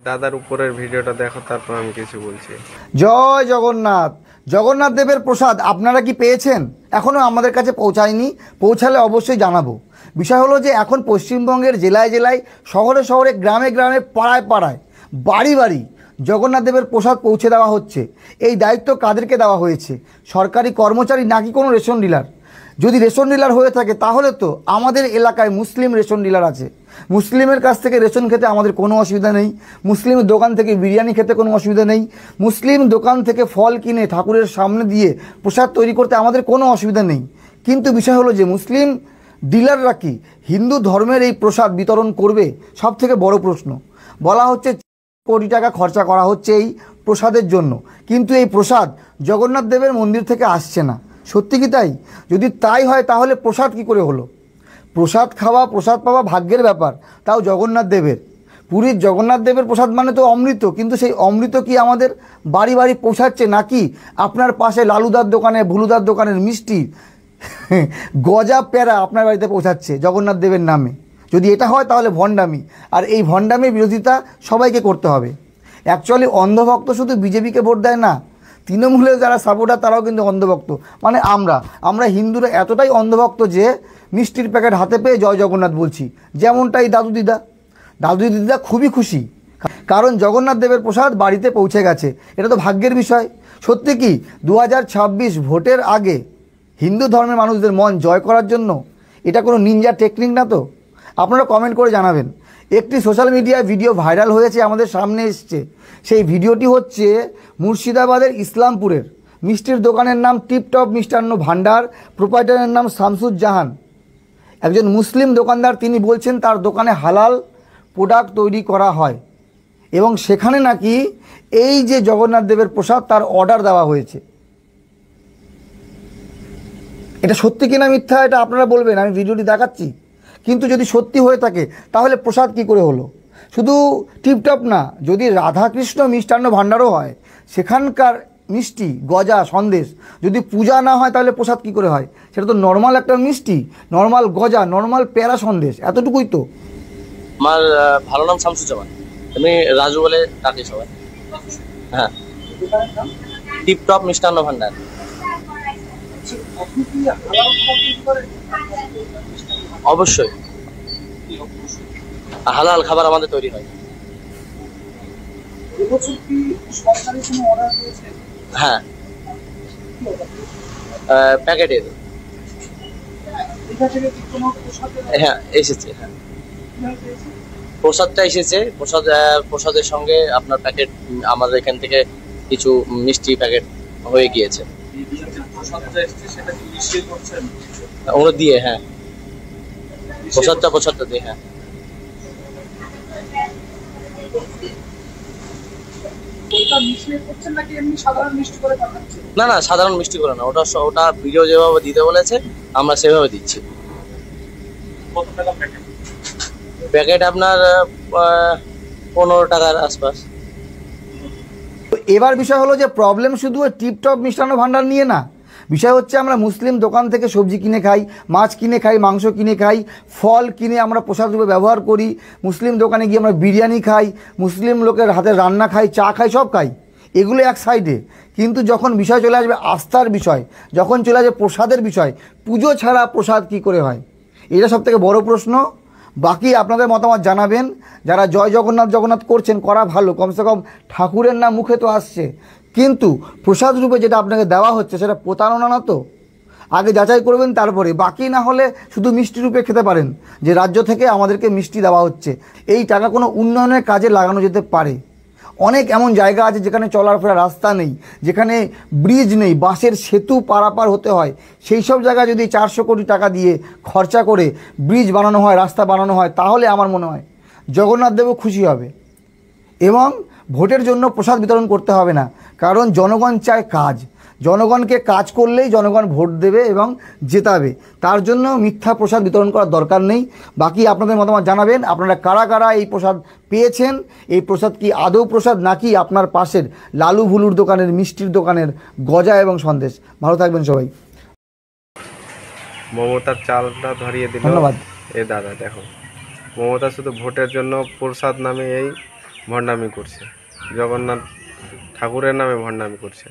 দাদার উপরের ভিডিওটা দেখো, তারপর আমি কিছু বলছি। জয় জগন্নাথ। জগন্নাথ দেবের প্রসাদ আপনারা কি পেয়েছেন? এখনও আমাদের কাছে পৌঁছায়নি, পৌঁছালে অবশ্যই জানাবো। বিষয় হলো যে এখন পশ্চিমবঙ্গের জেলায় জেলায়, শহরে শহরে, গ্রামে গ্রামে, পাড়ায় পাড়ায়, বাড়ি বাড়ি জগন্নাথ দেবের প্রসাদ পৌঁছে দেওয়া হচ্ছে। এই দায়িত্ব কাদেরকে দেওয়া হয়েছে? সরকারি কর্মচারী নাকি কোনো রেশন ডিলার? যদি রেশন ডিলার হয়ে থাকে তাহলে তো আমাদের এলাকায় মুসলিম রেশন ডিলার আছে। মুসলিমের কাছ থেকে রেশন খেতে আমাদের কোনো অসুবিধা নেই, মুসলিম দোকান থেকে বিরিয়ানি খেতে কোনো অসুবিধা নেই, মুসলিম দোকান থেকে ফল কিনে ঠাকুরের সামনে দিয়ে প্রসাদ তৈরি করতে আমাদের কোনো অসুবিধা নেই। কিন্তু বিষয় হলো যে মুসলিম ডিলাররা কি হিন্দু ধর্মের এই প্রসাদ বিতরণ করবে? সব থেকে বড় প্রশ্ন। বলা হচ্ছে কোটি টাকা খরচা করা হচ্ছে এই প্রসাদের জন্য, কিন্তু এই প্রসাদ জগন্নাথ দেবের মন্দির থেকে আসছে না। সত্যি কি তাই? যদি তাই হয় তাহলে প্রসাদ কি করে হলো? প্রসাদ খাওয়া, প্রসাদ পাওয়া ভাগ্যের ব্যাপার, তাও জগন্নাথ দেবের। পুরীর জগন্নাথ দেবের প্রসাদ মানে তো অমৃত, কিন্তু সেই অমৃত কি আমাদের বাড়ি বাড়ি পৌঁছাচ্ছে, নাকি আপনার পাশে লালুদার দোকানে, ভুলুদার দোকানের মিষ্টি গজা প্যারা আপনার বাড়িতে পৌঁছাচ্ছে জগন্নাথ দেবের নামে? যদি এটা হয় তাহলে ভণ্ডামি, আর এই ভণ্ডামির বিরোধিতা সবাইকে করতে হবে। অ্যাকচুয়ালি অন্ধভক্ত শুধু বিজেপিকে ভোট দেয় না, তৃণমূলের যারা সাপোর্টার তারাও কিন্তু অন্ধভক্ত। মানে আমরা হিন্দুরা এতটাই অন্ধভক্ত যে মিষ্টির প্যাকেট হাতে পেয়ে জয় জগন্নাথ বলছি। যেমনটাই দাদু দিদা খুবই খুশি, কারণ জগন্নাথ দেবের প্রসাদ বাড়িতে পৌঁছে গেছে। এটা তো ভাগ্যের বিষয়। সত্যি কি 2026 ভোটের আগে হিন্দু ধর্মের মানুষদের মন জয় করার জন্য এটা কোনো নিনজা টেকনিক না তো? আপনারা কমেন্ট করে জানাবেন। একটি সোশ্যাল মিডিয়ায় ভিডিও ভাইরাল হয়েছে, আমাদের সামনে এসছে। সেই ভিডিওটি হচ্ছে মুর্শিদাবাদের ইসলামপুরের মিষ্টির দোকানের নাম টিপটপ মিষ্টান্ন ভাণ্ডার, প্রোপাইটারের নাম শামসুজ্জাহান। একজন মুসলিম দোকানদার, তিনি বলছেন তার দোকানে হালাল প্রোডাক্ট তৈরি করা হয় এবং সেখানে নাকি এই যে জগন্নাথ দেবের প্রসাদ তার অর্ডার দেওয়া হয়েছে। এটা সত্যি কিনা মিথ্যা এটা আপনারা বলবেন, আমি ভিডিওটি দেখাচ্ছি। কিন্তু যদি সত্যি হয়ে থাকে তাহলে প্রসাদ কি করে হলো? শুধু টিপটপ না, যদি রাধাকৃষ্ণ মিষ্টান্ন ভাণ্ডারও হয়, সেখানকার মিষ্টি গজা সন্দেশ যদি পূজা না হয় তাহলে প্রসাদ কি করে হয়? সেটা তো নর্মাল একটা মিষ্টি, নর্মাল গজা, নর্মাল প্যারা সন্দেশ, এতটুকুই তো। আমার ভালো নাম শামসুজ্জামান, আমি রাজু বলে ডাকি সবাই। হ্যাঁ, টিপটপ মিষ্টান্ন ভান্ডার। অবশ্যই হালাল খাবার আমাদের তৈরি হয়। হ্যাঁ, প্যাকেটের। হ্যাঁ এসেছে, হ্যাঁ প্রসাদটা এসেছে। প্রসাদের সঙ্গে আপনার প্যাকেট আমাদের এখান থেকে কিছু মিষ্টি প্যাকেট হয়ে গিয়েছে ওগুলো দিয়ে। হ্যাঁ প্রসাদটা দিয়ে। হ্যাঁ না সাধারণ মিষ্টি করে না, ওটা ভিডিও যেভাবে দিতে বলেছে আমরা সেভাবে দিচ্ছি। প্যাকেট আপনার 15 টাকার আশপাশ। এবার বিষয় হলো যে প্রবলেম শুধু টিপটপ মিষ্টান্ন ভাণ্ডার নিয়ে না, বিষয় হচ্ছে আমরা মুসলিম দোকান থেকে সবজি কিনে খাই, মাছ কিনে খাই, মাংস কিনে খাই, ফল কিনে আমরা প্রসাদ রূপে ব্যবহার করি, মুসলিম দোকানে গিয়ে আমরা বিরিয়ানি খাই, মুসলিম লোকের হাতের রান্না খাই, চা খাই, সব খাই। এগুলো এক সাইডে, কিন্তু যখন বিষয় চলে আসবে আস্থার বিষয়, যখন চলে আসবে প্রসাদের বিষয়, পুজো ছাড়া প্রসাদ কি করে হয়? এটা সবথেকে বড় প্রশ্ন। বাকি আপনাদের মতামত জানাবেন। যারা জয় জগন্নাথ করছেন, করা ভালো, কমসে কম ঠাকুরের নাম মুখে তো আসছে, কিন্তু প্রসাদ রূপে যেটা আপনাকে দেওয়া হচ্ছে সেটা প্রতারণা না তো? আগে যাচাই করবেন, তারপরে। বাকি না হলে শুধু মিষ্টি রূপে খেতে পারেন, যে রাজ্য থেকে আমাদেরকে মিষ্টি দেওয়া হচ্ছে। এই টাকা কোনো উন্নয়নের কাজে লাগানো যেতে পারে। অনেক এমন জায়গা আছে যেখানে চলার ফেরার রাস্তা নেই, যেখানে ব্রিজ নেই, বাঁশের সেতু পারাপার হতে হয়। সেই সব জায়গায় যদি 400 কোটি টাকা দিয়ে খরচা করে ব্রিজ বানানো হয়, রাস্তা বানানো হয়, তাহলে আমার মনে হয় জগন্নাথ দেবও খুশি হবে। এবং ভোটের জন্য প্রসাদ বিতরণ করতে হবে না, কারণ জনগণ চায় কাজ। জনগণকে কাজ করলেই জনগণ ভোট দেবে এবং জেতাবে। তার জন্য মিথ্যা প্রসাদ বিতরণ করার দরকার নেই। বাকি আপনাদের মতামত জানাবেন, আপনারা কারা কারা এই প্রসাদ পেয়েছেন। এই প্রসাদ কি আদৌ প্রসাদ, নাকি আপনার পাশের লালু ভুলুর দোকানের মিষ্টির দোকানের গজা এবং সন্দেশ? ভালো থাকবেন সবাই। মমতার চালটা ধরিয়ে দিল। ধন্যবাদ। এ দাদা দেখো, মমতা শুধু ভোটের জন্য প্রসাদ নামে এই ভণ্ডামি করছে, জগন্নাথ ঠাকুরের নামে ভণ্ডামি করছে।